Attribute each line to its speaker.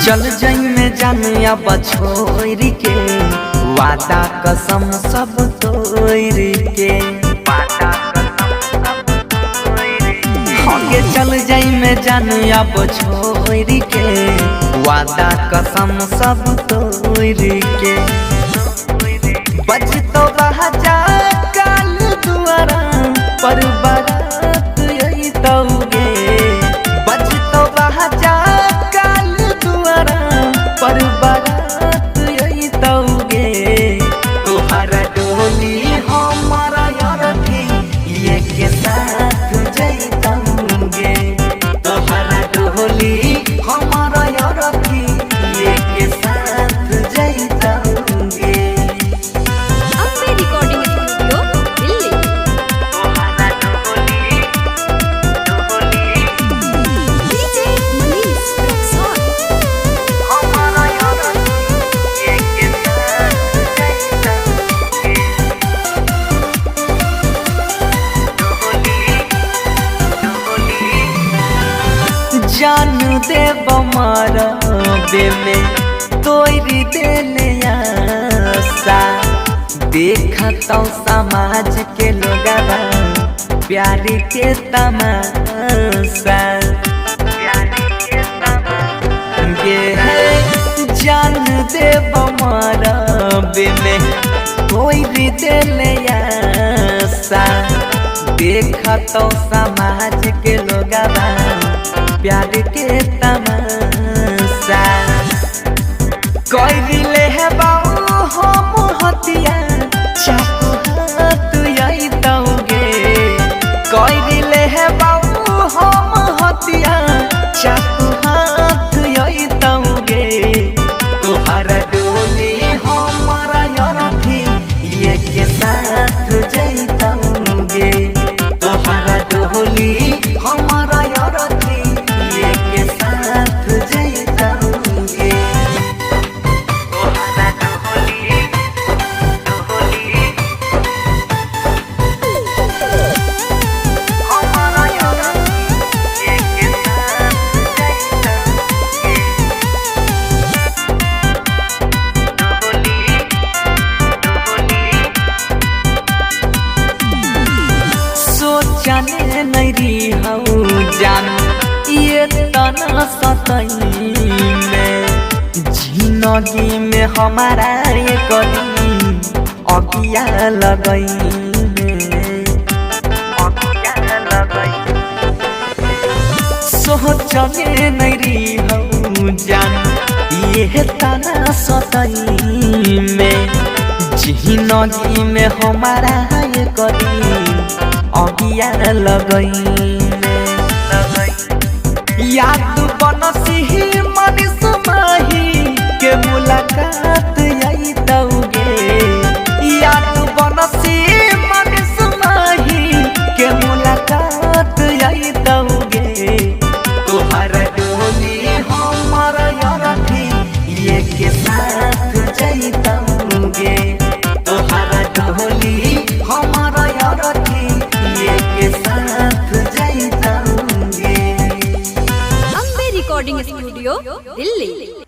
Speaker 1: चल जाई में जानिया बछोर के वादा कसम सब तोड़ के आगे चल जाई में जानिया बछोर के वादा कसम सब तोड़ के बचतो बहजा काल दुआरा पर बारात यही तौगे बचतो बहजा काल दुआरा पर बारात यही तौगे तोहरा डोली हमारा यारथी ये के साथ जैतौगे तोहरा डोली हमारा यारथी ये के साथ जैतौगे। जानू दे बमारा बेमे तोरी देने आशा देखता समाज के लोगवा प्यार के तमाशा ये है जान दे बमारा बेमे तोरी देने आशा देखता समाज के लोगवा प्यार के तमाशा कोई ले है बाऊ हम हतिया चाकू हाथ यही तौगे कोई ले है बाऊ हम हतिया चाकू हाथ यही तौगे तोहरा डोली हमारा यारथी ये के साथ जैतौगे तोहरा डोली हमारा यारथी जाने नहीं हूँ जान ये तना सतई में जिंदगी में हमारा ये करी अगिया लगई सोचने नहीं हूँ जान ये तना सतई में जिंदगी में हमारा ये करी अगिया लगई याद बनसी मनीष माही के मुलाकात यही तौगे याद बनसी मनीष माही के मुलाकात यही तौगे तोहरा डोली हमारा यारथी ये के साथ जैतौगे तोहरा डोली हमारा यारथी के साथ जैतौगे।
Speaker 2: Ambe recording studio Delhi.